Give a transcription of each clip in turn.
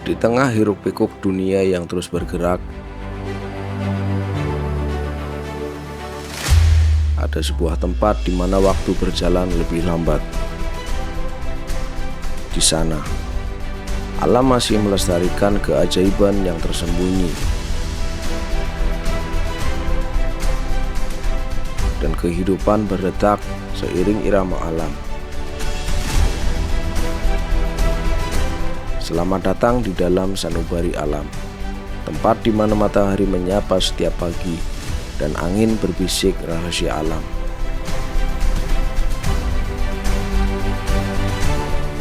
Di tengah hiruk-pikuk dunia yang terus bergerak, ada sebuah tempat di mana waktu berjalan lebih lambat. Di sana, alam masih melestarikan keajaiban yang tersembunyi, dan kehidupan berdetak seiring irama alam. Selamat datang di dalam sanubari alam, tempat di mana matahari menyapa setiap pagi dan angin berbisik rahasia alam.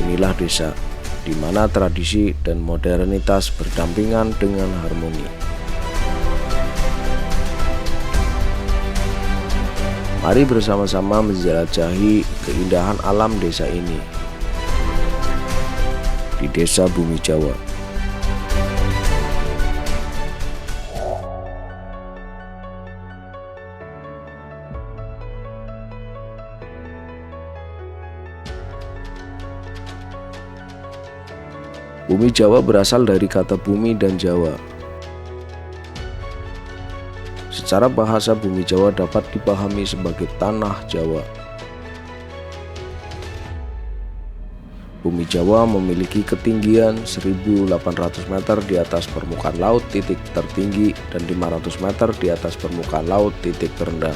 Inilah desa, di mana tradisi dan modernitas berdampingan dengan harmoni. Mari bersama-sama menjelajahi keindahan alam desa ini. Di Desa Bumi Jawa. Bumi Jawa berasal dari kata bumi dan Jawa. Secara bahasa, Bumi Jawa dapat dipahami sebagai tanah Jawa. Bumi Jawa memiliki ketinggian 1.800 meter di atas permukaan laut titik tertinggi dan 500 meter di atas permukaan laut titik terendah.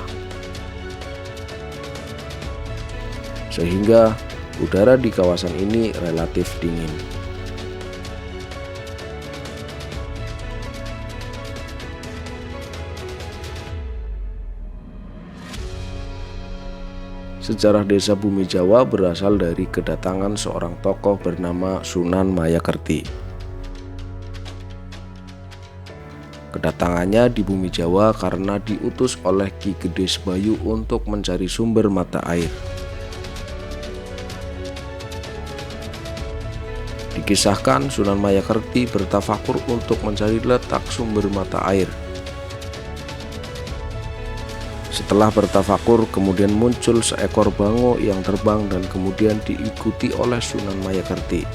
Sehingga udara di kawasan ini relatif dingin. Sejarah Desa Bumi Jawa berasal dari kedatangan seorang tokoh bernama Sunan Mayakerti. Kedatangannya di Bumi Jawa karena diutus oleh Ki Gede Sebayu untuk mencari sumber mata air. Dikisahkan Sunan Mayakerti bertafakur untuk mencari letak sumber mata air. Setelah bertafakur, kemudian muncul seekor bango yang terbang dan kemudian diikuti oleh Sunan Mayakerti.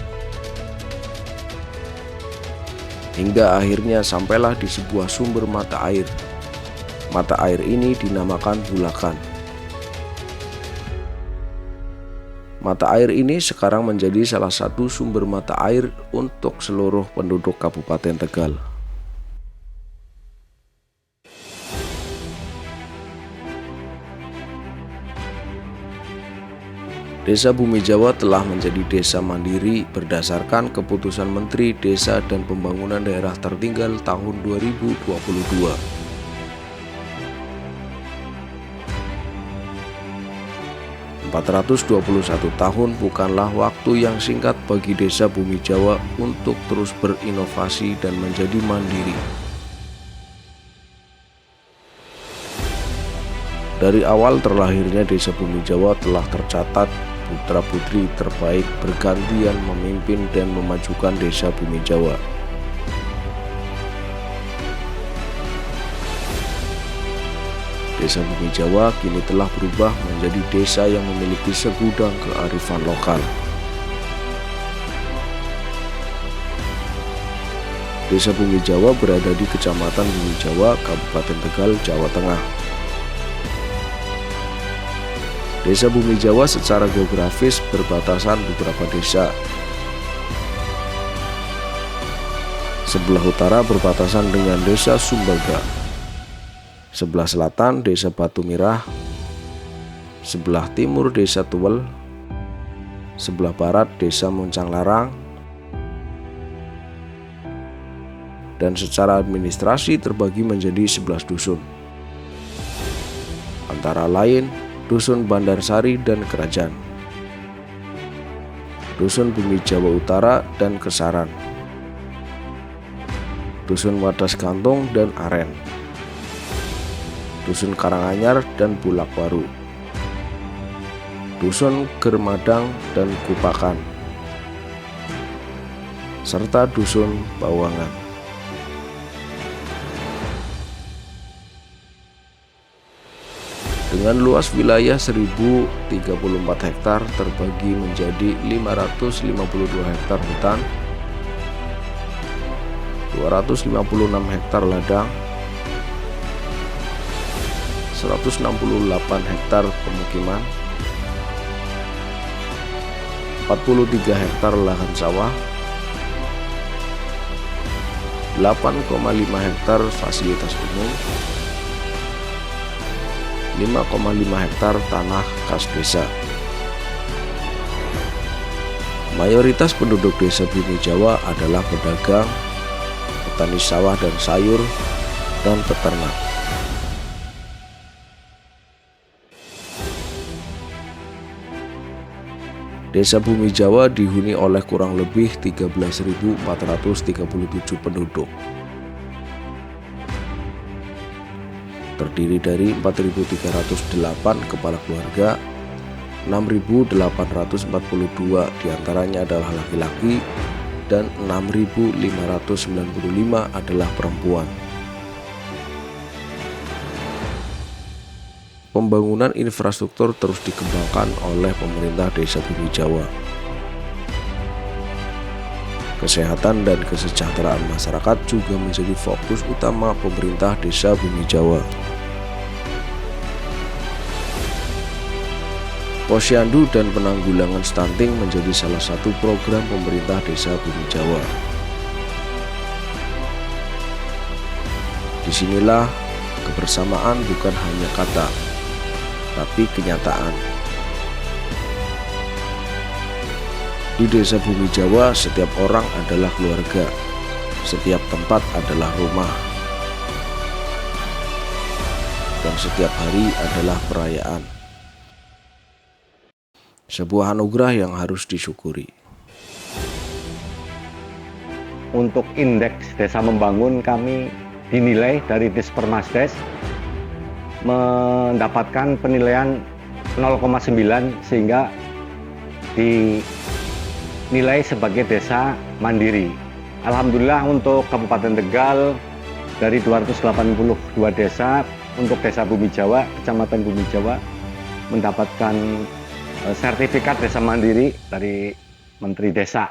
Hingga akhirnya sampailah di sebuah sumber mata air. Mata air ini dinamakan Bulakan. Mata air ini sekarang menjadi salah satu sumber mata air untuk seluruh penduduk Kabupaten Tegal. Desa Bumi Jawa telah menjadi desa mandiri berdasarkan keputusan Menteri Desa dan Pembangunan Daerah Tertinggal tahun 2022. tahun bukanlah waktu yang singkat bagi Desa Bumi Jawa untuk terus berinovasi dan menjadi mandiri. Dari awal terlahirnya Desa Bumi Jawa telah tercatat putra-putri terbaik bergantian memimpin dan memajukan Desa Bumi Jawa. Desa Bumi Jawa kini telah berubah menjadi desa yang memiliki segudang kearifan lokal. Desa Bumi Jawa berada di Kecamatan Bumi Jawa, Kabupaten Tegal, Jawa Tengah. Desa Bumi Jawa secara geografis berbatasan beberapa desa. Sebelah utara berbatasan dengan Desa Sumbaga. Sebelah selatan Desa Batu Mirah. Sebelah timur Desa Tuwel. Sebelah barat Desa Muncang Larang. Dan secara administrasi terbagi menjadi 11 dusun. Antara lain Dusun Bandarsari dan Kerajaan, Dusun Bumi Jawa Utara dan Kesaran, Dusun Wadas Gantung dan Aren, Dusun Karanganyar dan Bulakwaru, Dusun Germadang dan Kupakan, serta Dusun Bawangan. Dengan luas wilayah 1034 hektar terbagi menjadi 552 hektar hutan, 256 hektar ladang, 168 hektar pemukiman, 43 hektar lahan sawah, 8,5 hektar fasilitas umum, 5,5 hektar tanah kas desa. Mayoritas penduduk desa Bumi Jawa adalah pedagang, petani sawah dan sayur, dan peternak. Desa Bumi Jawa dihuni oleh kurang lebih 13.437 penduduk. Terdiri dari 4.308 kepala keluarga, 6.842 diantaranya adalah laki-laki dan 6.595 adalah perempuan. Pembangunan infrastruktur terus dikembangkan oleh pemerintah Desa Bumi Jawa. Kesehatan dan kesejahteraan masyarakat juga menjadi fokus utama pemerintah Desa Bumi Jawa. Posyandu dan penanggulangan stunting menjadi salah satu program pemerintah Desa Bumi Jawa. Disinilah kebersamaan bukan hanya kata, tapi kenyataan. Di Desa Bumi Jawa, setiap orang adalah keluarga, setiap tempat adalah rumah, dan setiap hari adalah perayaan. Sebuah anugerah yang harus disyukuri. Untuk indeks desa membangun, kami dinilai dari Dispermasdes mendapatkan penilaian 0,9 sehingga dinilai sebagai desa mandiri. Alhamdulillah untuk Kabupaten Tegal dari 282 desa, untuk Desa Bumi Jawa, Kecamatan Bumi Jawa mendapatkan sertifikat desa mandiri dari Menteri Desa.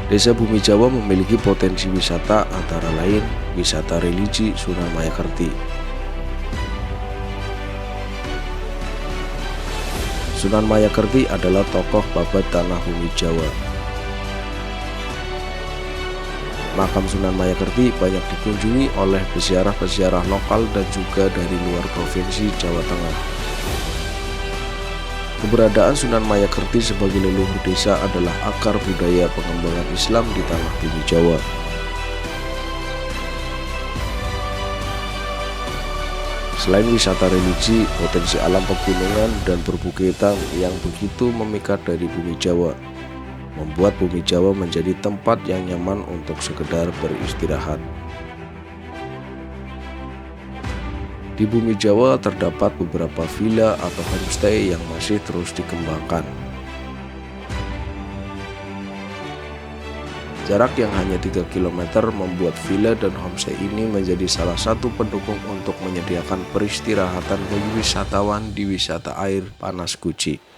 Desa Bumi Jawa memiliki potensi wisata antara lain wisata religi Sunan Mayakerti. Sunan Mayakerti adalah tokoh babat tanah Bumi Jawa. Makam Sunan Mayakerti banyak dikunjungi oleh peziarah-peziarah lokal dan juga dari luar provinsi Jawa Tengah. Keberadaan Sunan Mayakerti sebagai leluhur desa adalah akar budaya pengembangan Islam di tanah Bumi Jawa. Selain wisata religi, potensi alam pegunungan dan perbukitan yang begitu memikat dari Bumi Jawa membuat Bumi Jawa menjadi tempat yang nyaman untuk sekedar beristirahat. Di Bumi Jawa terdapat beberapa villa atau homestay yang masih terus dikembangkan. Jarak yang hanya 3 km membuat villa dan homestay ini menjadi salah satu pendukung untuk menyediakan peristirahatan bagi wisatawan di wisata air panas Guci.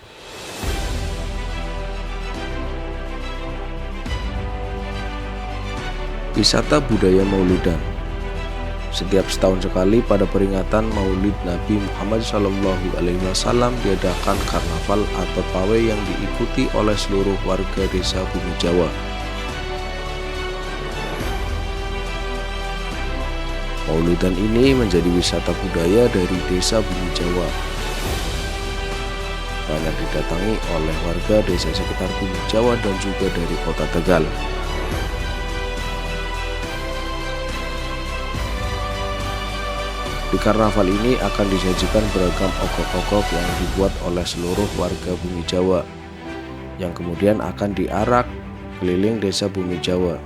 Wisata budaya Maulidan. Setiap setahun sekali pada peringatan Maulid Nabi Muhammad SAW diadakan karnaval atau pawai yang diikuti oleh seluruh warga Desa Bumi Jawa. Maulidan ini menjadi wisata budaya dari Desa Bumi Jawa. Banyak didatangi oleh warga desa sekitar Bumi Jawa dan juga dari kota Tegal. Di karnaval ini akan disajikan beragam ogok-ogok yang dibuat oleh seluruh warga Bumi Jawa, yang kemudian akan diarak keliling Desa Bumi Jawa.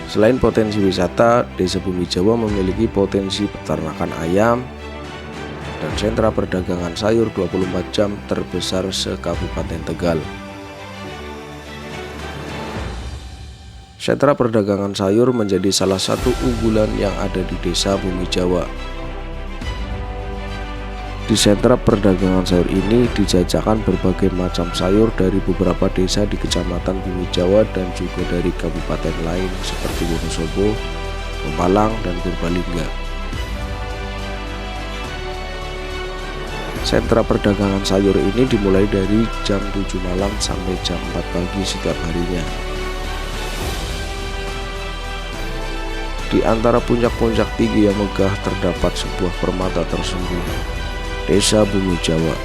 Selain potensi wisata, Desa Bumi Jawa memiliki potensi peternakan ayam dan sentra perdagangan sayur 24 jam terbesar se-Kabupaten Tegal. Sentra perdagangan sayur menjadi salah satu unggulan yang ada di Desa Bumi Jawa. Di sentra perdagangan sayur ini dijajakan berbagai macam sayur dari beberapa desa di Kecamatan Bumi Jawa dan juga dari kabupaten lain seperti Wonosobo, Pemalang, dan Purbalingga. Sentra perdagangan sayur ini dimulai dari jam 7 malam sampai jam 4 pagi setiap harinya. Di antara puncak-puncak tinggi yang megah terdapat sebuah permata tersembunyi, Desa Bumi Jawa.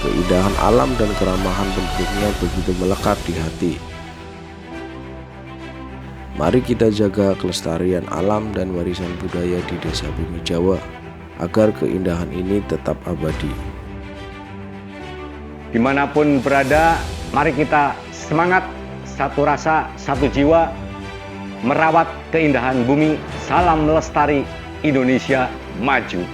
Keindahan alam dan keramahan penduduknya begitu melekat di hati. Mari kita jaga kelestarian alam dan warisan budaya di Desa Bumi Jawa agar keindahan ini tetap abadi. Dimanapun berada, mari kita semangat, satu rasa, satu jiwa, merawat keindahan bumi. Salam lestari, Indonesia maju.